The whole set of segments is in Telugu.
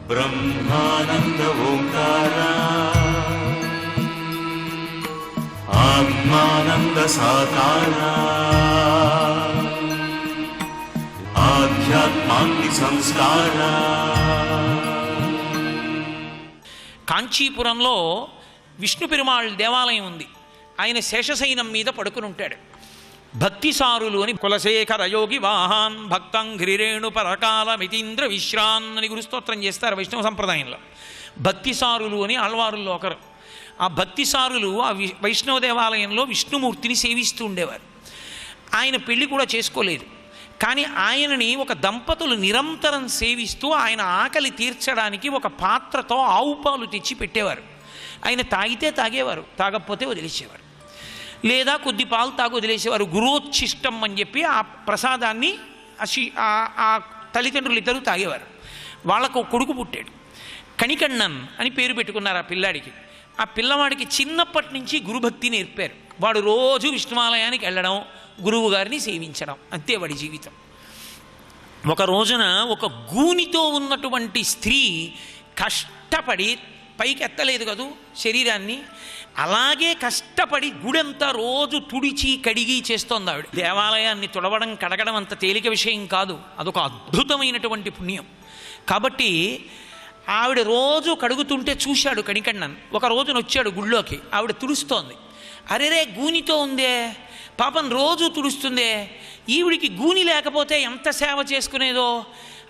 బ్రహ్మానంద ఓంకార ఆత్మానంద సాకార ఆధ్యాత్మాగ్ని సంస్కార. కాంచీపురంలో విష్ణు పెరుమాళ్ దేవాలయం ఉంది. ఆయన శేషశయనం మీద పడుకుని ఉంటాడు. భక్తిసారులు అని కులశేఖర యోగి వాహాన్ భక్తం ఘ్రిరేణు పరకాల మితీంద్ర విశ్రాన్ అని గురుస్తోత్రం చేస్తారు వైష్ణవ సంప్రదాయంలో. భక్తిసారులు అని ఆళ్వారుల్లో ఒకరు. ఆ భక్తిసారులు ఆ వైష్ణవ దేవాలయంలో విష్ణుమూర్తిని సేవిస్తూ ఉండేవారు. ఆయన పెళ్లి కూడా చేసుకోలేదు. కానీ ఆయనని ఒక దంపతులు నిరంతరం సేవిస్తూ ఆయన ఆకలి తీర్చడానికి ఒక పాత్రతో ఆవు పాలు తెచ్చి పెట్టేవారు. ఆయన తాగితే తాగేవారు, తాగకపోతే వదిలేసేవారు. లేదా కొద్ది పాలు తాగు వదిలేసేవారు. గురోచ్ఛిష్టం అని చెప్పి ఆ ప్రసాదాన్ని ఆ తల్లిదండ్రులు ఇద్దరు తాగేవారు. వాళ్ళకు కొడుకు పుట్టాడు. కణికణ్ణన్ అని పేరు పెట్టుకున్నారు ఆ పిల్లాడికి. ఆ పిల్లవాడికి చిన్నప్పటి నుంచి గురుభక్తి నేర్పారు. వాడు రోజు విష్ణువాలయానికి వెళ్ళడం, గురువు గారిని సేవించడం, అంతే వాడి జీవితం. ఒక రోజున ఒక గూనితో ఉన్నటువంటి స్త్రీ కష్టపడి పైకి ఎత్తలేదు కదూ శరీరాన్ని, అలాగే కష్టపడి గుడంతా రోజు తుడిచి కడిగి చేస్తోంది ఆవిడ. దేవాలయాన్ని తుడవడం కడగడం అంత తేలిక విషయం కాదు, అదొక అద్భుతమైనటువంటి పుణ్యం. కాబట్టి ఆవిడ రోజు కడుగుతుంటే చూశాడు కణికణ్ణన్. ఒక రోజున వచ్చాడు గుళ్ళోకి, ఆవిడ తుడుస్తోంది. అరేరే గూనితో ఉందే, పాపం రోజు తుడుస్తుందే, ఈవిడికి గూని లేకపోతే ఎంత సేవ చేసుకునేదో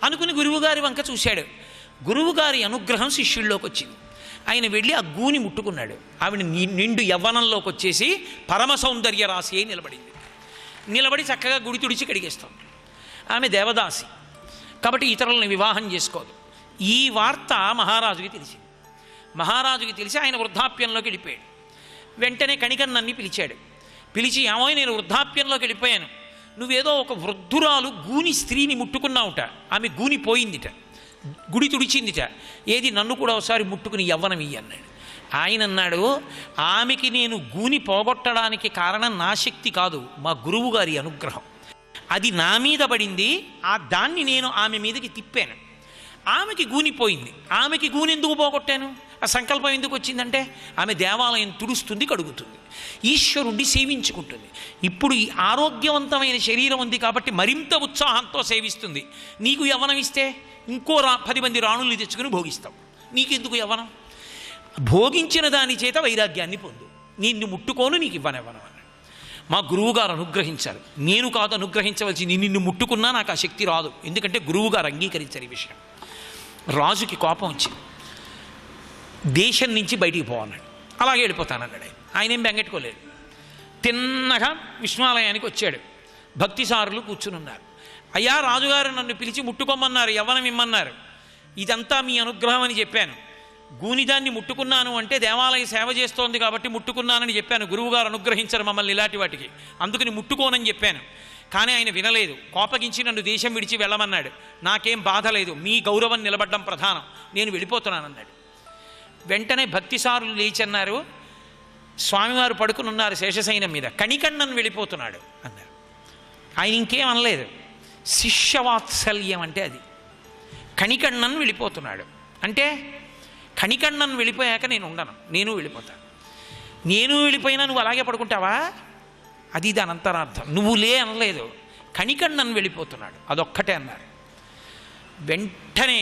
అనుకుని గురువుగారి వంక చూశాడు. గురువుగారి అనుగ్రహం శిష్యుల్లోకి వచ్చింది. ఆయన వెళ్ళి ఆ గూని ముట్టుకున్నాడు. ఆవిడ నిండు యవ్వనంలోకి వచ్చేసి పరమ సౌందర్య రాశి అయి నిలబడింది. నిలబడి చక్కగా గుడి తుడిచి కడిగేస్తాం. ఆమె దేవదాసి కాబట్టి ఇతరులను వివాహం చేసుకోదు. ఈ వార్త మహారాజుకి తెలిసింది. మహారాజుకి తెలిసి ఆయన వృద్ధాప్యంలోకి వెళ్ళిపోయాడు. వెంటనే కణికణ్ణన్ని పిలిచాడు. పిలిచి, ఏమో నేను వృద్ధాప్యంలోకి వెళ్ళిపోయాను, నువ్వేదో ఒక వృద్ధురాలు గూని స్త్రీని ముట్టుకున్నావుట, ఆమె గూని పోయిందిట, గుడి తుడిచిందిట, ఏది నన్ను కూడా ఒకసారి ముట్టుకుని యవ్వనం ఇయ్యి అన్నాడు. ఆయన అన్నాడు, ఆమెకి నేను గూని పోగొట్టడానికి కారణం నా శక్తి కాదు, మా గురువు గారి అనుగ్రహం. అది నా మీద పడింది, దాన్ని నేను ఆమె మీదకి తిప్పాను, ఆమెకి గూనిపోయింది. ఆమెకి గూని ఎందుకు పోగొట్టాను, ఆ సంకల్పం ఎందుకు వచ్చిందంటే ఆమె దేవాలయం తుడుస్తుంది, కడుగుతుంది, ఈశ్వరుణ్ణి సేవించుకుంటుంది. ఇప్పుడు ఈ ఆరోగ్యవంతమైన శరీరం ఉంది కాబట్టి మరింత ఉత్సాహంతో సేవిస్తుంది. నీకు యవ్వనం ఇస్తే ఇంకో 10 మంది రాణుల్ని తెచ్చుకుని భోగిస్తావు. నీకెందుకు యవ్వనం? భోగించిన దాని చేత వైరాగ్యాన్ని పొందు, నిన్ను ముట్టుకోను, నీకు ఇవ్వనివ్వను అన్నాడు. మా గురువుగారు అనుగ్రహించారు, నేను కాదు అనుగ్రహించవలసింది, నిన్ను ముట్టుకున్నా నాకు ఆ శక్తి రాదు, ఎందుకంటే గురువుగారు అంగీకరించారు ఈ విషయం. రాజుకి కోపం వచ్చింది. దేశం నుంచి బయటికి పోవన్నాడు. అలాగే వెళ్ళిపోతానన్నాడు. ఆయన ఏం బెంగెట్టుకోలేదు. తిన్నగా విష్ణువాలయానికి వచ్చాడు. భక్తిసారులు కూర్చుని ఉన్నారు. అయ్యా, రాజుగారు నన్ను పిలిచి ముట్టుకోమన్నారు, యవ్వనం ఇమ్మన్నారు, ఇదంతా మీ అనుగ్రహం అని చెప్పాను. గూనిదాన్ని ముట్టుకున్నాను అంటే దేవాలయ సేవ చేస్తోంది కాబట్టి ముట్టుకున్నానని చెప్పాను. గురువుగారు అనుగ్రహించరు మమ్మల్ని ఇలాంటి వాటికి, అందుకని ముట్టుకోనని చెప్పాను. కానీ ఆయన వినలేదు. కోపగించి నన్ను దేశం విడిచి వెళ్ళమన్నాడు. నాకేం బాధ లేదు, మీ గౌరవం నిలబడ్డం ప్రధానం, నేను వెళ్ళిపోతున్నానన్నాడు. వెంటనే భక్తిసారులు లేచన్నారు, స్వామివారు పడుకుని ఉన్నారు శేషశయనం మీద, కణికణ్ణన్ వెళ్ళిపోతున్నాడు అన్నారు. ఆయన ఇంకేం అనలేదు. శిష్యవాత్సల్యం అంటే అది. కణికణ్ణన్ వెళ్ళిపోతున్నాడు అంటే కణికణ్ణన్ వెళ్ళిపోయాక నేను ఉండను, నేను వెళ్ళిపోతాను. నేను వెళ్ళిపోయినా నువ్వు అలాగే పడుకుంటావా, అది దాని అంతరార్థం. నువ్వు లే అనలేదు, కణికణ్ణన్ వెళ్ళిపోతున్నాడు అదొక్కటే అన్నారు. వెంటనే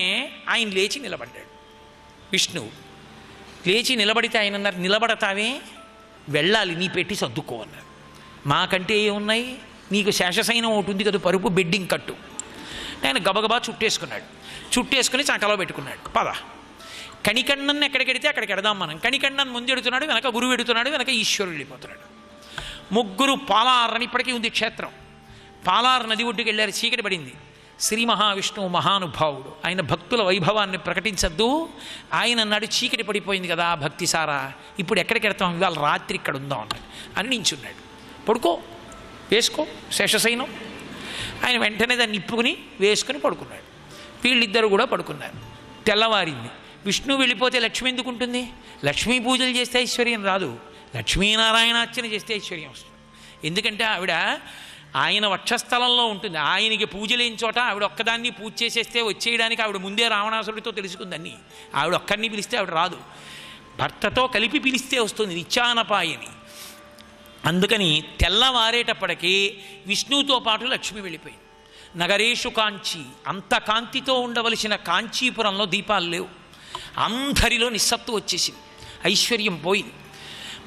ఆయన లేచి నిలబడ్డాడు. విష్ణువు లేచి నిలబడితే ఆయన అన్నారు, నిలబడతావే, వెళ్ళాలి, నీ పెట్టి సర్దుకో అన్నారు. మాకంటే ఏమున్నాయి, నీకు శేషశయనం ఒకటి ఉంది కదా, పరుపు బెడ్డింగ్ కట్టు. ఆయన గబగబా చుట్టేసుకున్నాడు. చుట్టేసుకుని చంకలో పెట్టుకున్నాడు. పద, కణికణ్ణన్ ఎక్కడికి వెడితే అక్కడికి వెడదాం మనం. కణికణ్ణన్ ముందు ఎడుతున్నాడు, వెనక గురువు ఎడుతున్నాడు, వెనక ఈశ్వరుడు వెళ్ళిపోతున్నాడు. ముగ్గురు పాలార్ అని ఇప్పటికీ ఉంది క్షేత్రం. పాలార్ నది ఒడ్డుకు వెళ్ళారు. చీకటి పడింది. శ్రీ మహావిష్ణువు మహానుభావుడు, ఆయన భక్తుల వైభవాన్ని ప్రకటించద్దు. ఆయన అన్నాడు, చీకటి పడిపోయింది కదా భక్తి సారా, ఇప్పుడు ఎక్కడికి వెడతాం, ఇవాళ రాత్రి ఇక్కడ ఉందాం అన్నాడు. అని నించున్నాడు. పడుకో, వేసుకో శేషశయనం. ఆయన వెంటనే దాన్ని ఇప్పుకుని వేసుకుని పడుకున్నాడు. వీళ్ళిద్దరూ కూడా పడుకున్నారు. తెల్లవారింది. విష్ణువు వెళ్ళిపోతే లక్ష్మి ఎందుకు ఉంటుంది? లక్ష్మీ పూజలు చేస్తే ఐశ్వర్యం రాదు, లక్ష్మీనారాయణార్చన చేస్తే ఐశ్వర్యం వస్తుంది. ఎందుకంటే ఆవిడ ఆయన వక్షస్థలంలో ఉంటుంది. ఆయనకి పూజ లేని చోట ఆవిడ ఒక్కదాన్ని పూజ చేసేస్తే వచ్చేయడానికి ఆవిడ ముందే రావణాసురుడితో తెలుసుకుందని. ఆవిడ ఒక్కరిని పిలిస్తే ఆవిడ రాదు, భర్తతో కలిపి పిలిస్తే వస్తుంది నిత్యానపాయని. అందుకని తెల్లవారేటప్పటికీ విష్ణువుతో పాటు లక్ష్మి వెళ్ళిపోయింది. నగరేషు కాంచి, అంత కాంతితో ఉండవలసిన కాంచీపురంలో దీపాలు లేవు. అందరిలో నిస్సత్తు వచ్చేసింది, ఐశ్వర్యం పోయింది,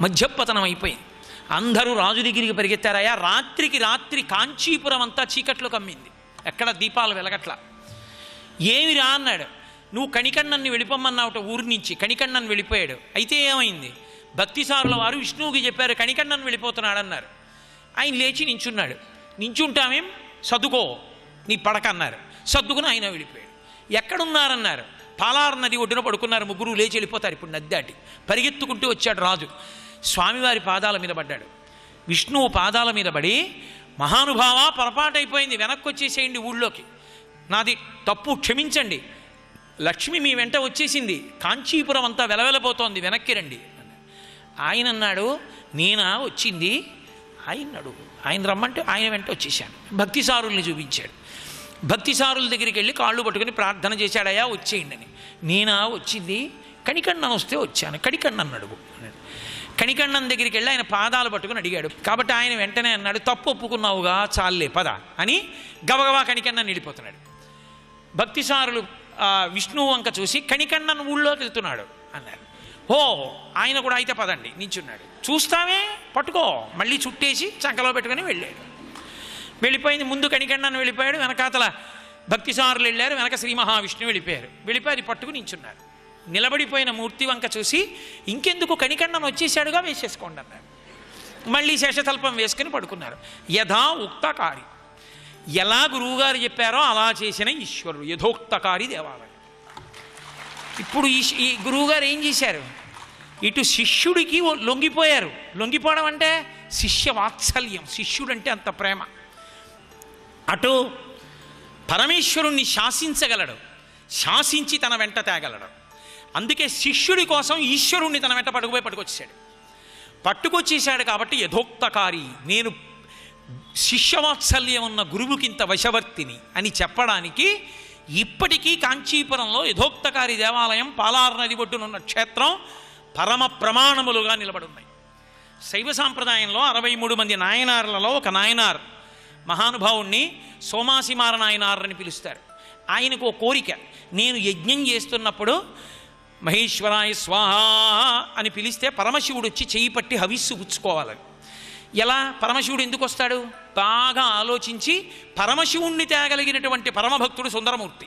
మధ్యపతనం అయిపోయింది. అందరూ రాజు దగ్గరికి పరిగెత్తారయ్యా. రాత్రికి రాత్రి కాంచీపురం అంతా చీకట్లో కమ్మింది, ఎక్కడ దీపాలు వెలగట్ల. ఏమి రా అన్నాడు. నువ్వు కణికಣ್ಣన్ని వెళ్ళిపోమ్మన్నావుట ఊరి నుంచి. కణికಣ್ಣన్ వెళ్ళిపోయాడు. అయితే ఏమైంది? భక్తిసారుల వారు విష్ణువుకి చెప్పారు కణికಣ್ಣన్ వెళ్ళిపోతున్నాడు అన్నారు. ఆయన లేచి నించున్నాడు. నించుంటామేం, సర్దుకో నీ పడక అన్నారు. సర్దుకుని ఆయన వెళ్ళిపోయాడు. ఎక్కడున్నారన్నారు. పాలార్ నది ఒడ్డున పడుకున్నారు. ముగ్గురు లేచి వెళ్ళిపోతారు. ఇప్పుడు నది దాటి పరిగెత్తుకుంటూ వచ్చాడు రాజు. స్వామివారి పాదాల మీద పడ్డాడు. విష్ణువు పాదాల మీద పడి, మహానుభావ పొరపాటైపోయింది, వెనక్కి వచ్చేసేయండి ఊళ్ళోకి, నాది తప్పు, క్షమించండి, లక్ష్మి మీ వెంట వచ్చేసింది, కాంచీపురం అంతా వెలవెలపోతోంది, వెనక్కి రండి. ఆయన అన్నాడు, నేనా వచ్చింది? ఆయన అడుగు. ఆయన రమ్మంటే ఆయన వెంట వచ్చేసాను. భక్తిసారుల్ని చూపించాడు. భక్తిసారుల దగ్గరికి వెళ్ళి కాళ్ళు పట్టుకుని ప్రార్థన చేశాడయా వచ్చేయండి అని. నేనా వచ్చింది? కణికಣ್ಣన్ వస్తే వచ్చాను, కణికಣ್ಣన్ అడుగు అన్నాడు. కణికಣ್ಣన్ దగ్గరికి వెళ్ళి ఆయన పాదాలు పట్టుకుని అడిగాడు. కాబట్టి ఆయన వెంటనే అన్నాడు, తప్పు ఒప్పుకున్నావుగా, చాలే పద అని గబగబా కణికಣ್ಣన్ వెళ్ళిపోతున్నాడు. భక్తిసారులు విష్ణువు వంక చూసి కణికಣ್ಣన్ ఊళ్ళోకి వెళ్తున్నాడు అన్నారు. ఓ ఆయన కూడా అయితే పదండి నించున్నాడు. చూస్తామే, పట్టుకో, మళ్ళీ చుట్టేసి చంకలో పెట్టుకుని వెళ్ళాడు. వెళ్ళిపోయింది. ముందు కణికಣ್ಣన్ వెళ్ళిపోయాడు, వెనకాతల భక్తిసారులు వెళ్ళారు, వెనక శ్రీ మహావిష్ణువు వెళ్ళిపోయారు. వెళ్ళిపోయి అది పట్టుకుని నించున్నారు. నిలబడిపోయిన మూర్తి వంక చూసి, ఇంకెందుకు కణికಣ್ಣన్ వచ్చేసాడుగా, వేసేసుకోండి అన్నాడు. మళ్ళీ శేషతల్పం వేసుకుని పడుకున్నారు. యథా ఉక్తకారి, ఎలా గురువుగారు చెప్పారో అలా చేసిన ఈశ్వరుడు, యథోక్తకారి దేవాలయం. ఇప్పుడు ఈ గురువుగారు ఏం చేశారు? ఇటు శిష్యుడికి లొంగిపోయారు. లొంగిపోవడం అంటే శిష్య వాత్సల్యం, శిష్యుడంటే అంత ప్రేమ. అటు పరమేశ్వరుణ్ణి శాసించగలడు, శాసించి తన వెంట తేగలడు. అందుకే శిష్యుడి కోసం ఈశ్వరుణ్ణి తన వెంట పట్టుకొచ్చేసాడు కాబట్టి యథోక్తకారి, నేను శిష్యవాత్సల్యం ఉన్న గురువుకింత వశవర్తిని అని చెప్పడానికి ఇప్పటికీ కాంచీపురంలో యథోక్తకారి దేవాలయం, పాలార్ నది ఒడ్డునున్న క్షేత్రం పరమ ప్రమాణములుగా నిలబడున్నాయి. శైవ సాంప్రదాయంలో 63 మంది నాయనార్లలో ఒక నాయనార్, మహానుభావుణ్ణి సోమాసిమార నాయనార్ అని పిలుస్తారు. ఆయనకు ఓ కోరిక, నేను యజ్ఞం చేస్తున్నప్పుడు మహేశ్వరాయ స్వాహ అని పిలిస్తే పరమశివుడు వచ్చి చెయ్యి పట్టి హవిస్సు పుచ్చుకోవాలని. ఎలా? పరమశివుడు ఎందుకు వస్తాడు? బాగా ఆలోచించి పరమశివుణ్ణి తేగలిగినటువంటి పరమభక్తుడు సుందరమూర్తి.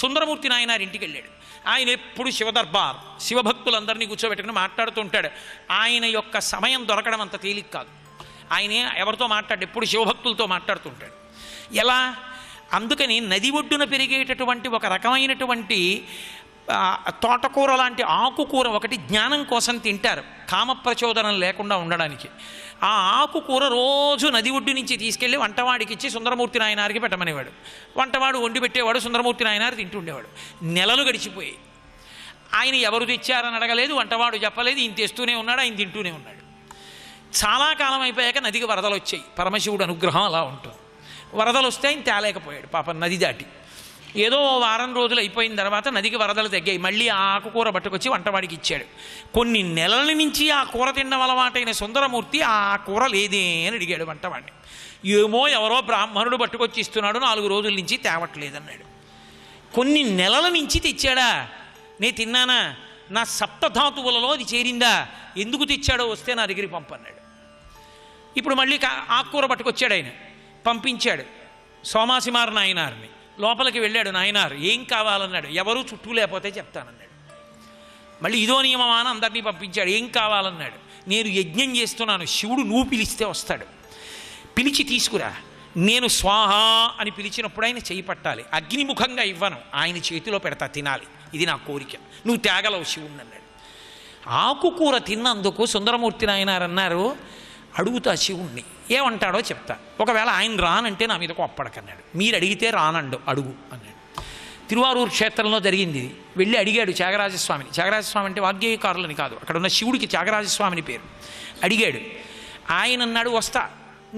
సుందరమూర్తి నాయనారు ఇంటికి వెళ్ళాడు. ఆయన ఎప్పుడు శివదర్బార్, శివభక్తులందరినీ కూర్చోబెట్టుకుని మాట్లాడుతూ ఉంటాడు. ఆయన యొక్క సమయం దొరకడం అంత తేలిక కాదు. ఆయన ఎవరితో మాట్లాడు, ఎప్పుడు శివభక్తులతో మాట్లాడుతుంటాడు. ఎలా? అందుకని నది ఒడ్డున పెరిగేటటువంటి ఒక రకమైనటువంటి తోటకూర లాంటి ఆకుకూర ఒకటి జ్ఞానం కోసం తింటారు, కామప్రచోదనం లేకుండా ఉండడానికి. ఆ ఆకుకూర రోజు నది ఒడ్డు నుంచి తీసుకెళ్ళి వంటవాడికి ఇచ్చి సుందరమూర్తి నాయనారికి పెట్టమనేవాడు. వంటవాడు వండి పెట్టేవాడు, సుందరమూర్తి నాయనారు తింటుండేవాడు. నెలలు గడిచిపోయాయి. ఆయన ఎవరు తెచ్చారని అడగలేదు, వంటవాడు చెప్పలేదు, ఈయన తెస్తూనే ఉన్నాడు, ఆయన తింటూనే ఉన్నాడు. చాలా కాలం అయిపోయాక నదికి వరదలు వచ్చాయి. పరమశివుడు అనుగ్రహం అలా ఉంటుంది. వరదలు వస్తే ఆయన తేలేకపోయాడు పాపం నది దాటి. ఏదో వారం రోజులు అయిపోయిన తర్వాత నదికి వరదలు తగ్గాయి. మళ్ళీ ఆ ఆకుకూర పట్టుకొచ్చి వంటవాడికి ఇచ్చాడు. కొన్ని నెలల నుంచి ఆ కూర తినడం అలవాటైన సుందరమూర్తి ఆ కూర లేదే అని అడిగాడు వంటవాడిని. ఏమో ఎవరో బ్రాహ్మణుడు పట్టుకొచ్చి ఇస్తున్నాడు, 4 రోజుల నుంచి తేవట్లేదన్నాడు. కొన్ని నెలల నుంచి తెచ్చాడా? నే తిన్నానా? నా సప్తధాతువులలో అది చేరిందా? ఎందుకు తెచ్చాడో వస్తే నా దగ్గరికి పంపన్నాడు. ఇప్పుడు మళ్ళీ ఆకుకూర పట్టుకొచ్చాడు. ఆయన పంపించాడు సోమాసిమార నాయనార్ని. లోపలికి వెళ్ళాడు నాయనారు. ఏం కావాలన్నాడు. ఎవరూ చుట్టూ లేకపోతే చెప్తానన్నాడు. మళ్ళీ ఇదో నియమమాన అందరినీ పంపించాడు. ఏం కావాలన్నాడు. నేను యజ్ఞం చేస్తున్నాను, శివుడు నువ్వు పిలిస్తే వస్తాడు, పిలిచి తీసుకురా. నేను స్వాహ అని పిలిచినప్పుడు ఆయన చేయి పట్టాలి, అగ్నిముఖంగా ఇవ్వను, ఆయన చేతిలో పెడతా, తినాలి, ఇది నా కోరిక, నువ్వు తేగలవు శివుణ్ణి అన్నాడు. ఆకుకూర తిన్నందుకు సుందరమూర్తి నాయనారు అన్నారు, అడుగుతా శివుణ్ణి, ఏమంటాడో చెప్తా, ఒకవేళ ఆయన రానంటే నా మీద కోప్పడకన్నాడు. మీరు అడిగితే రానండు, అడుగు అన్నాడు. తిరువారూరు క్షేత్రంలో జరిగింది. వెళ్ళి అడిగాడు త్యాగరాజస్వామిని. త్యాగరాజస్వామి అంటే వాగ్గేయకారులని కాదు, అక్కడ ఉన్న శివుడికి త్యాగరాజస్వామిని పేరు. అడిగాడు. ఆయన అన్నాడు, వస్తా.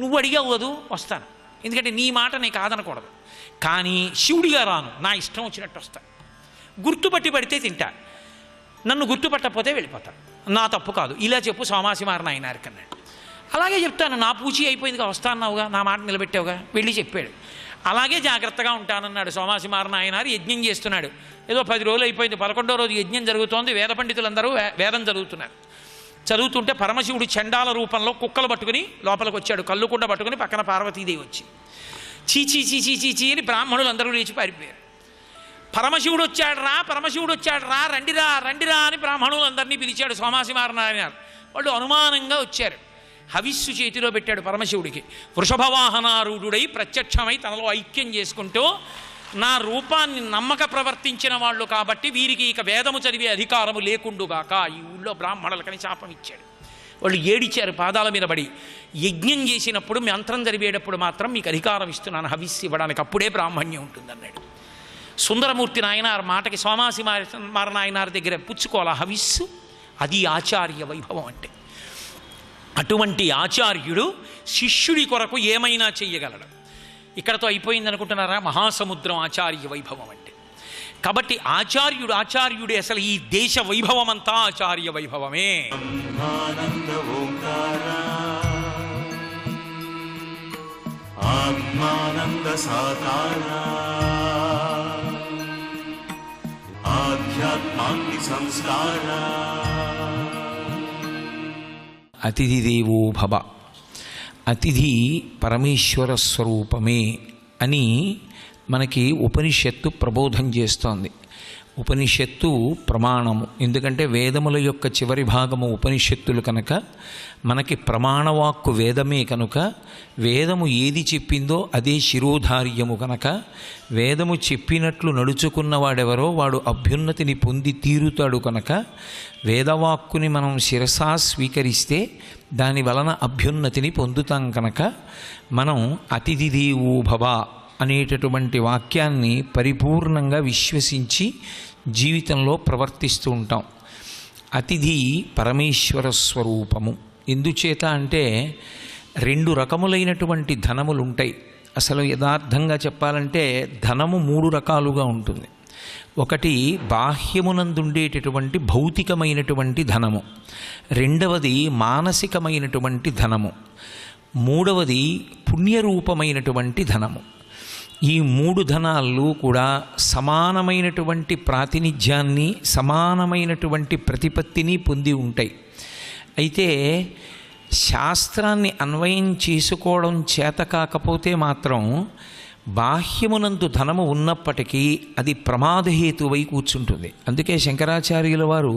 నువ్వు అడిగావు కదూ, వస్తాను. ఎందుకంటే నీ మాట నేను కాదనకూడదు. కానీ శివుడిగా రాను, నా ఇష్టం వచ్చినట్టు వస్తా. గుర్తుపట్టి పడితే తింటా, నన్ను గుర్తుపట్టకపోతే వెళ్ళిపోతా, నా తప్పు కాదు. ఇలా చెప్పు సోమాసిమార నాయనారికి అన్నాడు. అలాగే చెప్తాను, నా పూచి అయిపోయిందిగా, వస్తా అన్నావుగా, నా మాట నిలబెట్టావుగా, వెళ్ళి చెప్పాడు. అలాగే జాగ్రత్తగా ఉంటానన్నాడు సోమాసిమార నాయనారు. యజ్ఞం చేస్తున్నాడు. ఏదో 10 రోజులు అయిపోయింది, 11వ రోజు యజ్ఞం జరుగుతోంది. వేద పండితులందరూ వేదం చదువుతున్నారు. చదువుతుంటే పరమశివుడు చండాల రూపంలో కుక్కలు పట్టుకుని లోపలికి వచ్చాడు. కళ్ళుకుండ పట్టుకుని పక్కన పార్వతీదేవి వచ్చి చీచీ చీచీ చీచీ అని బ్రాహ్మణులు అందరూ లేచి పారిపోయారు. పరమశివుడు వచ్చాడు రా, రండిరా రండిరా అని బ్రాహ్మణులు అందరినీ పిలిచాడు సోమాసిమార నాయనారు. వాళ్ళు అనుమానంగా వచ్చారు. హవిస్సు చేతిలో పెట్టాడు పరమశివుడికి. వృషభవాహనారూఢుడై ప్రత్యక్షమై తనలో ఐక్యం చేసుకుంటూ, నా రూపాన్ని నమ్మక ప్రవర్తించిన వాళ్ళు కాబట్టి వీరికి ఇక వేదము చదివే అధికారము లేకుండుగాక, ఈ ఊళ్ళో బ్రాహ్మణులకని శాపం ఇచ్చాడు. వాళ్ళు ఏడిచారు పాదాల మీద పడి. యజ్ఞం చేసినప్పుడు మంత్రం చదివేటప్పుడు మాత్రం మీకు అధికారం ఇస్తున్నాను హవిస్సు ఇవ్వడానికి, అప్పుడే బ్రాహ్మణ్యం ఉంటుందన్నాడు. సుందరమూర్తి నాయనార్ మాటకి సోమాసిమార నాయనార్ దగ్గర పుచ్చుకోవాలా హవిస్సు. అది ఆచార్య వైభవం అంటే. అటువంటి ఆచార్యుడు శిష్యుడి కొరకు ఏమైనా చెయ్యగలడు. ఇక్కడతో అయిపోయింది అనుకుంటున్నారా? మహాసముద్రం ఆచార్య వైభవం అంటే. కాబట్టి ఆచార్యుడే. అసలు ఈ దేశ వైభవం అంతా ఆచార్య వైభవమే. ఆనంద ఓంకార ఆత్మానంద సాకార ఆధ్యాత్మాగ్ని సంస్కార. అతిథి దేవో భవ, అతిథి పరమేశ్వర స్వరూపమే అని మనకి ఉపనిషత్తు ప్రబోధం చేస్తోంది. ఉపనిషత్తు ప్రమాణము, ఎందుకంటే వేదముల యొక్క చివరి భాగము ఉపనిషత్తులు కనుక మనకి ప్రమాణవాక్కు వేదమే కనుక, వేదము ఏది చెప్పిందో అదే శిరోధార్యము కనుక, వేదము చెప్పినట్లు నడుచుకున్నవాడెవరో వాడు అభ్యున్నతిని పొంది తీరుతాడు కనుక, వేదవాక్కుని మనం శిరసా స్వీకరిస్తే దాని వలన అభ్యున్నతిని పొందుతాం కనుక, మనం అతిథి దేవో భవ అనేటటువంటి వాక్యాన్ని పరిపూర్ణంగా విశ్వసించి జీవితంలో ప్రవర్తిస్తూ ఉంటాం. అతిథి పరమేశ్వర స్వరూపము. ఎందుచేత అంటే 2 రకములైనటువంటి ధనములు ఉంటాయి. అసలు యథార్థంగా చెప్పాలంటే ధనము 3 రకాలుగా ఉంటుంది. ఒకటి బాహ్యమునందుండేటటువంటి భౌతికమైనటువంటి ధనము, రెండవది మానసికమైనటువంటి ధనము, మూడవది పుణ్యరూపమైనటువంటి ధనము. ఈ 3 ధనాలు కూడా సమానమైనటువంటి ప్రాతినిధ్యాన్ని, సమానమైనటువంటి ప్రతిపత్తిని పొంది ఉంటాయి. అయితే శాస్త్రాన్ని అన్వయం చేసుకోవడం చేత కాకపోతే మాత్రం బాహ్యమునందు ధనము ఉన్నప్పటికీ అది ప్రమాదహేతువై కూర్చుంటుంది. అందుకే శంకరాచార్యుల వారు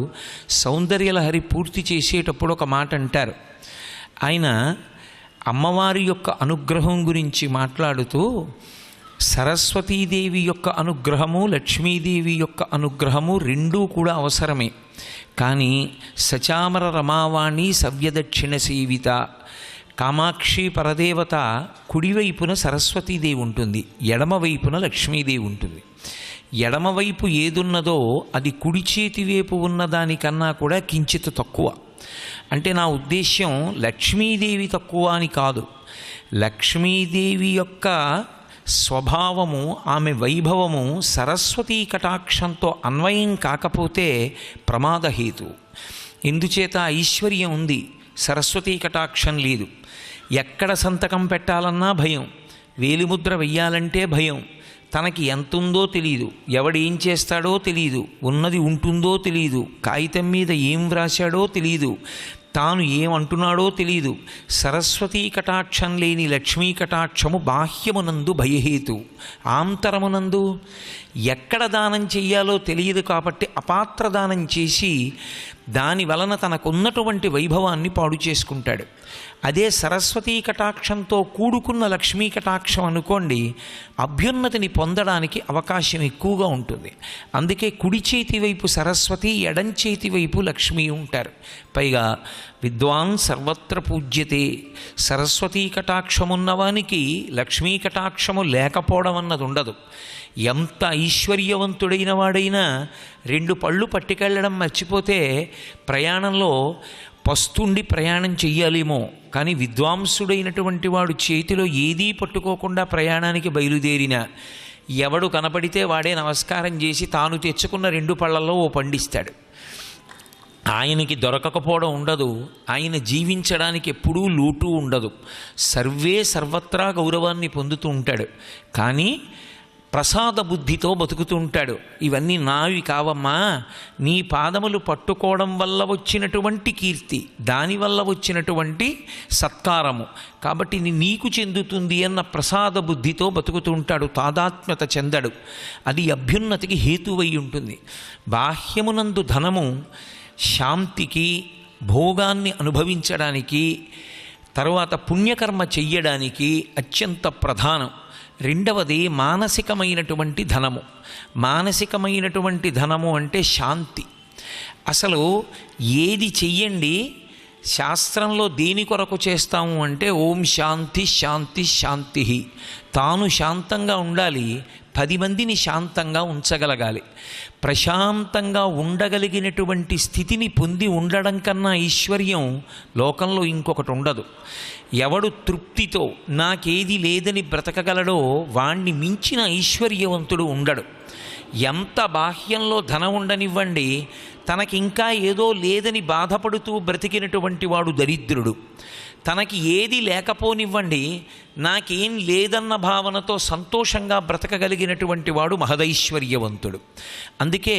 సౌందర్యలహరి పూర్తి చేసేటప్పుడు ఒక మాట అంటారు. ఆయన అమ్మవారి యొక్క అనుగ్రహం గురించి మాట్లాడుతూ, సరస్వతీదేవి యొక్క అనుగ్రహము, లక్ష్మీదేవి యొక్క అనుగ్రహము రెండూ కూడా అవసరమే. కానీ సచామర రమావాణి సవ్యదక్షిణ సేవిత కామాక్షి పరదేవత కుడివైపున సరస్వతీదేవి ఉంటుంది, ఎడమవైపున లక్ష్మీదేవి ఉంటుంది. ఎడమవైపు ఏదున్నదో అది కుడి చేతి వైపు ఉన్నదానికన్నా కూడా కించిత్ తక్కువ. అంటే నా ఉద్దేశ్యం లక్ష్మీదేవి తక్కువ అని కాదు. లక్ష్మీదేవి యొక్క స్వభావము, ఆమె వైభవము సరస్వతీ కటాక్షంతో అన్వయం కాకపోతే ప్రమాదహేతు. ఎందుచేత ఐశ్వర్యం ఉంది, సరస్వతీ కటాక్షం లేదు. ఎక్కడ సంతకం పెట్టాలన్నా భయం, వేలిముద్ర వెయ్యాలంటే భయం. తనకి ఎంతుందో తెలియదు, ఎవడేం చేస్తాడో తెలియదు, ఉన్నది ఉంటుందో తెలియదు, కాగితం మీద ఏం వ్రాశాడో తెలియదు, తాను ఏమంటున్నాడో తెలియదు. సరస్వతీ కటాక్షం లేని లక్ష్మీ కటాక్షము బాహ్యమునందు భయహేతు. ఆంతరమునందు ఎక్కడ దానం చెయ్యాలో తెలియదు కాబట్టి అపాత్ర దానం చేసి దాని వలన తనకున్నటువంటి వైభవాన్ని పాడు చేసుకుంటాడు. అదే సరస్వతీ కటాక్షంతో కూడుకున్న లక్ష్మీ కటాక్షం అనుకోండి, అభ్యున్నతిని పొందడానికి అవకాశం ఎక్కువగా ఉంటుంది. అందుకే కుడి చేతి వైపు సరస్వతి, ఎడం చేతి వైపు లక్ష్మీ ఉంటారు. పైగా విద్వాన్ సర్వత్ర పూజ్యతే. సరస్వతీ కటాక్షమున్నవానికి లక్ష్మీ కటాక్షము లేకపోవడం అన్నది ఉండదు. ఎంత ఐశ్వర్యవంతుడైన వాడైనా 2 పళ్ళు పట్టుకెళ్ళడం మర్చిపోతే ప్రయాణంలో పస్తుండి ప్రయాణం చెయ్యాలేమో, కానీ విద్వాంసుడైనటువంటి వాడు చేతిలో ఏదీ పట్టుకోకుండా ప్రయాణానికి బయలుదేరినా ఎవడు కనపడితే వాడే నమస్కారం చేసి తాను తెచ్చుకున్న 2 పళ్ళల్లో ఓ పండిస్తాడు. ఆయనకి దొరకకపోవడం ఉండదు, ఆయన జీవించడానికి ఎప్పుడూ లోటు ఉండదు, సర్వే సర్వత్రా గౌరవాన్ని పొందుతూ ఉంటాడు. కానీ ప్రసాద బుద్ధితో బతుకుతూ ఉంటాడు. ఇవన్నీ నావి కావమ్మా, నీ పాదములు పట్టుకోవడం వల్ల వచ్చినటువంటి కీర్తి, దానివల్ల వచ్చినటువంటి సత్కారము, కాబట్టి ఇది నీకు చెందుతుంది అన్న ప్రసాద బుద్ధితో బతుకుతూ ఉంటాడు. తాదాత్మ్యత చెందడు. అది అభ్యున్నతికి హేతువై ఉంటుంది. బాహ్యమునందు ధనము శాంతికి, భోగాన్ని అనుభవించడానికి, తరువాత పుణ్యకర్మ చెయ్యడానికి అత్యంత ప్రధానం. రెండవది మానసికమైనటువంటి ధనము. మానసికమైనటువంటి ధనము అంటే శాంతి. అసలు ఏది చెయ్యండి, శాస్త్రంలో దేని కొరకు చేస్తాము అంటే ఓం శాంతి శాంతి శాంతి. తాను శాంతంగా ఉండాలి, 10 మందిని శాంతంగా ఉంచగలగాలి. ప్రశాంతంగా ఉండగలిగినటువంటి స్థితిని పొంది ఉండడం కన్నా ఐశ్వర్యం లోకంలో ఇంకొకటి ఉండదు. ఎవడు తృప్తితో నాకేది లేదని బ్రతకగలడో వాణ్ణి మించిన ఐశ్వర్యవంతుడు ఉండడు. ఎంత బాహ్యంలో ధనం ఉండనివ్వండి, తనకింకా ఏదో లేదని బాధపడుతూ బ్రతికినటువంటి వాడు దరిద్రుడు. తనకి ఏది లేకపోనివ్వండి, నాకేం లేదన్న భావనతో సంతోషంగా బ్రతకగలిగినటువంటి వాడు మహదైశ్వర్యవంతుడు. అందుకే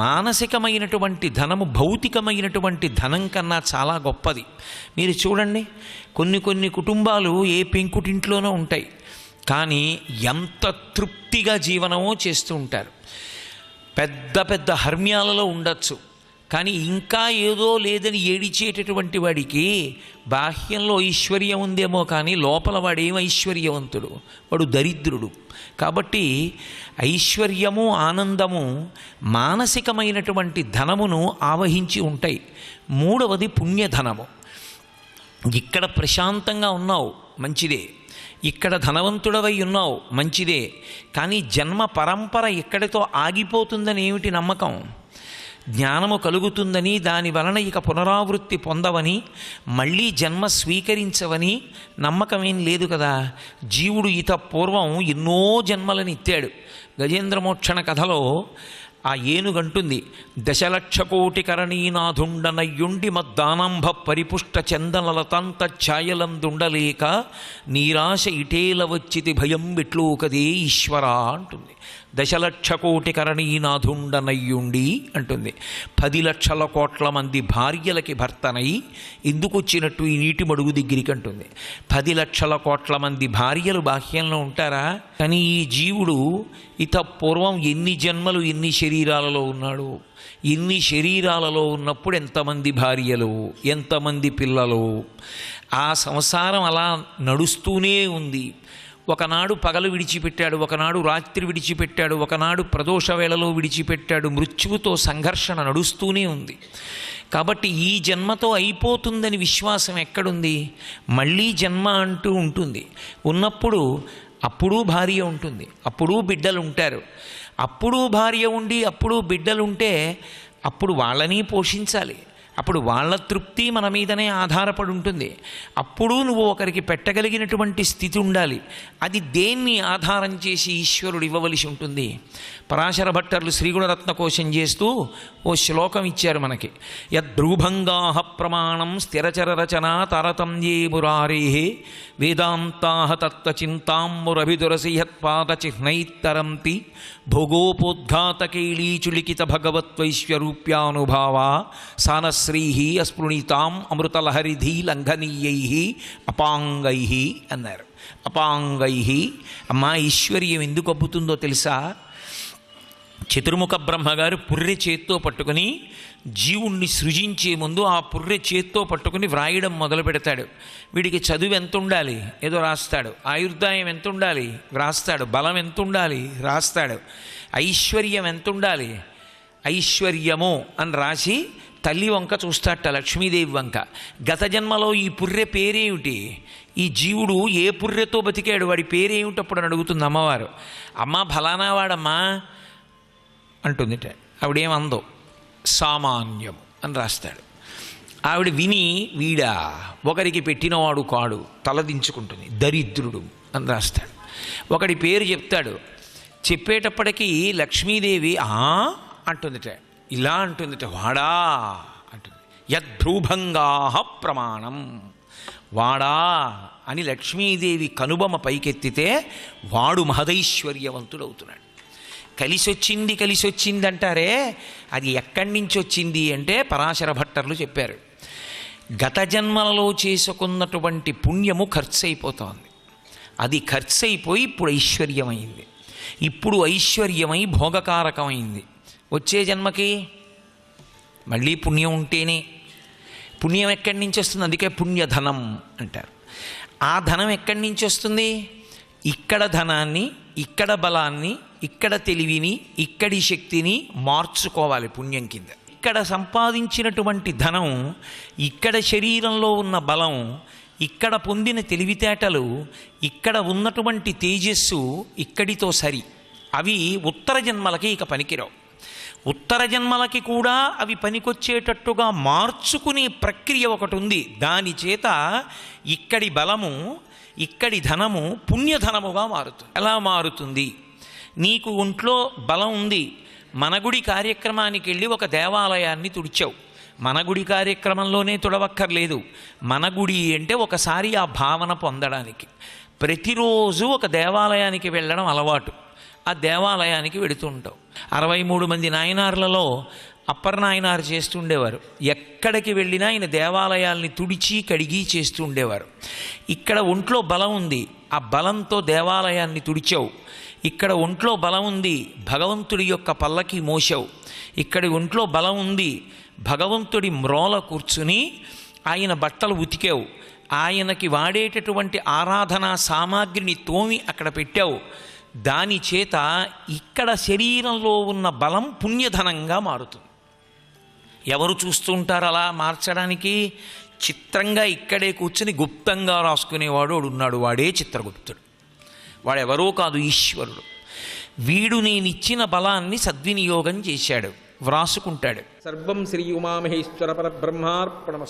మానసికమైనటువంటి ధనము భౌతికమైనటువంటి ధనం కన్నా చాలా గొప్పది. మీరు చూడండి, కొన్ని కుటుంబాలు ఏ పెంకుటింట్లోనో ఉంటాయి, కానీ ఎంత తృప్తిగా జీవనమో చేస్తూ ఉంటారు. పెద్ద పెద్ద హర్మ్యాలలో ఉండొచ్చు, కానీ ఇంకా ఏదో లేదని ఏడిచేటటువంటి వాడికి బాహ్యంలో ఐశ్వర్యం ఉందేమో కానీ లోపల వాడేం ఐశ్వర్యవంతుడు, వాడు దరిద్రుడు. కాబట్టి ఐశ్వర్యము ఆనందము మానసికమైనటువంటి ధనమును ఆవహించి ఉంటాయి. మూడవది పుణ్యధనము. ఇక్కడ ప్రశాంతంగా ఉన్నావు మంచిదే, ఇక్కడ ధనవంతుడవై ఉన్నావు మంచిదే, కానీ జన్మ పరంపర ఎక్కడితో ఆగిపోతుందని ఏమిటి నమ్మకం? జ్ఞానము కలుగుతుందని, దాని వలన ఇక పునరావృత్తి పొందవని, మళ్ళీ జన్మ స్వీకరించవని నమ్మకమేం లేదు కదా. జీవుడు ఇత పూర్వం ఎన్నో జన్మలను ఎత్తాడు. గజేంద్రమోక్షణ కథలో ఆ ఏనుగంటుంది, 10,00,000 కోటి కరణీనాథుండనయ్యుండి మద్దానంభ పరిపుష్ట చందనలతంత ఛాయలందుండలేక నీరాశ ఇటేల వచ్చితి భయం విట్లూకదే ఈశ్వరా అంటుంది. 10,00,000 కోటి కరణీనాథుండనయ్యుండి అంటుంది. 10,00,000 కోట్ల మంది భార్యలకి భర్తనై ఎందుకు వచ్చినట్టు ఈ నీటి మడుగు దగ్గరికి అంటుంది. 10,00,000 కోట్ల మంది భార్యలు బాహ్యంలో ఉంటారా? కానీ ఈ జీవుడు ఇత పూర్వం ఎన్ని జన్మలు ఎన్ని శరీరాలలో ఉన్నాడు, ఎన్ని శరీరాలలో ఉన్నప్పుడు ఎంతమంది భార్యలు, ఎంతమంది పిల్లలు. ఆ సంసారం అలా నడుస్తూనే ఉంది. ఒకనాడు పగలు విడిచిపెట్టాడు, ఒకనాడు రాత్రి విడిచిపెట్టాడు, ఒకనాడు ప్రదోష వేళలో విడిచిపెట్టాడు. మృత్యువుతో సంఘర్షణ నడుస్తూనే ఉంది. కాబట్టి ఈ జన్మతో అయిపోతుందని విశ్వాసం ఎక్కడుంది? మళ్ళీ జన్మ అంటూ ఉంటుంది. ఉన్నప్పుడు అప్పుడూ భార్య ఉంటుంది, అప్పుడూ బిడ్డలు ఉంటారు. అప్పుడూ భార్య ఉండి అప్పుడూ బిడ్డలుంటే అప్పుడు వాళ్ళని పోషించాలి. అప్పుడు వాళ్ళ తృప్తి మన మీదనే ఆధారపడి ఉంటుంది. అప్పుడు నువ్వు ఒకరికి పెట్టగలిగినటువంటి స్థితి ఉండాలి. అది దేన్ని ఆధారం చేసి ఈశ్వరుడు ఇవ్వవలసి ఉంటుంది? పరాశర భట్టర్లు శ్రీగుణరత్న కోశం చేస్తూ ఓ శ్లోకం ఇచ్చారు మనకి. యద్భ్రూభంగాః ప్రమాణం స్థిరచర రచన తారతమ్యే మురారే వేదాంతాః తత్వచింతాం మురభిదురసి యత్పాదచిహ్నైత్తరంతి భోగోపోద్ఘాతకైళీచులికిత భగవత్వైశ్వరూప్యానుభావా సానశ్రీ అస్పృణీతాం అమృతలహరిధీ లంఘనీయై అపాంగై అన్నారు. అపాంగై. అమ్మా, ఐశ్వర్యం ఎందుకు అబ్బుతుందో తెలుసా? చతుర్ముఖ బ్రహ్మగారు పుర్రె చేత్తో పట్టుకుని జీవుణ్ణి సృజించే ముందు ఆ పుర్రె చేత్తో పట్టుకుని వ్రాయడం మొదలు పెడతాడు. వీడికి చదువు ఎంత ఉండాలి, ఏదో రాస్తాడు. ఆయుర్దాయం ఎంత ఉండాలి, రాస్తాడు. బలం ఎంత ఉండాలి, రాస్తాడు. ఐశ్వర్యం ఎంత ఉండాలి, ఐశ్వర్యము అని రాసి తల్లి వంక చూస్తాట, లక్ష్మీదేవి వంక. గత జన్మలో ఈ పుర్రె పేరేమిటి, ఈ జీవుడు ఏ పుర్రెతో బతికాడు, వాడి పేరేమిటి అప్పుడు అని అడుగుతుంది అమ్మవారు. అమ్మ ఫలానా వాడమ్మా అంటుందిట. ఆవిడేమందో సామాన్యము అని రాస్తాడు. ఆవిడ విని, వీడా ఒకరికి పెట్టినవాడు కాడు, తలదించుకుంటుంది, దరిద్రుడు అని రాస్తాడు. ఒకడి పేరు చెప్తాడు, చెప్పేటప్పటికీ లక్ష్మీదేవి అంటుందిట, ఇలా అంటుందిట, వాడా అంటుంది. యద్భ్రూభంగా ప్రమాణం, వాడా అని లక్ష్మీదేవి కనుబొమ్మ పైకెత్తితే వాడు మహదైశ్వర్యవంతుడవుతున్నాడు. కలిసొచ్చింది అంటారే, అది ఎక్కడి నుంచి వచ్చింది అంటే పరాశర భట్టర్లు చెప్పారు. గత జన్మలలో చేసుకున్నటువంటి పుణ్యము ఖర్చు అయిపోతోంది. అది ఖర్చు అయిపోయి ఇప్పుడు ఐశ్వర్యమైంది. ఇప్పుడు ఐశ్వర్యమై భోగకారకమైంది. వచ్చే జన్మకి మళ్ళీ పుణ్యం ఉంటేనే. పుణ్యం ఎక్కడి నుంచి వస్తుంది? అందుకే పుణ్యధనం అంటారు. ఆ ధనం ఎక్కడి నుంచి వస్తుంది? ఇక్కడ ధనాన్ని, ఇక్కడ బలాన్ని, ఇక్కడ తెలివిని, ఇక్కడి శక్తిని మార్చుకోవాలి పుణ్యం కింద. ఇక్కడ సంపాదించినటువంటి ధనం, ఇక్కడ శరీరంలో ఉన్న బలం, ఇక్కడ పొందిన తెలివితేటలు, ఇక్కడ ఉన్నటువంటి తేజస్సు ఇక్కడితో సరి. అవి ఉత్తర జన్మలకి ఇక పనికిరావు. ఉత్తర జన్మలకి కూడా అవి పనికొచ్చేటట్టుగా మార్చుకునే ప్రక్రియ ఒకటి ఉంది. దాని చేత ఇక్కడి బలము, ఇక్కడి ధనము పుణ్యధనముగా మారుతుంది. ఎలా మారుతుంది? నీకు ఒంట్లో బలం ఉంది, మన గుడి కార్యక్రమానికి వెళ్ళి ఒక దేవాలయాన్ని తుడిచావు. మన గుడి కార్యక్రమంలోనే తుడవక్కర్లేదు. మన గుడి అంటే ఒకసారి ఆ భావన పొందడానికి ప్రతిరోజు ఒక దేవాలయానికి వెళ్ళడం అలవాటు. ఆ దేవాలయానికి వెడుతూ ఉంటావు. 63 మంది నాయనార్లలో అప్పర్ నాయనారు చేస్తూ ఉండేవారు. ఎక్కడికి వెళ్ళినా ఆయన దేవాలయాల్ని తుడిచి కడిగి చేస్తూ ఉండేవారు. ఇక్కడ ఒంట్లో బలం ఉంది, ఆ బలంతో దేవాలయాన్ని తుడిచావు. ఇక్కడ ఒంట్లో బలం ఉంది, భగవంతుడి యొక్క పల్లకి మోసావు. ఇక్కడ ఒంట్లో బలం ఉంది, భగవంతుడి మ్రోల కూర్చుని ఆయన బట్టలు ఉతికావు. ఆయనకి వాడేటటువంటి ఆరాధనా సామాగ్రిని తోమి అక్కడ పెట్టావు. దాని చేత ఇక్కడ శరీరంలో ఉన్న బలం పుణ్యధనంగా మారుతుంది. ఎవరు చూస్తూ ఉంటారు అలా మార్చడానికి? చిత్రంగా ఇక్కడే కూర్చుని గుప్తంగా రాసుకునేవాడు ఉన్నాడు, వాడే చిత్రగుప్తుడు. వాడెవరో కాదు, ఈశ్వరుడు. వీడు నేనిచ్చిన బలాన్ని సద్వినియోగం చేశాడు, వ్రాసుకుంటాడు. సర్వం శ్రీ ఉమామహేశ్వర పరబ్రహ్మార్పణమస్తు.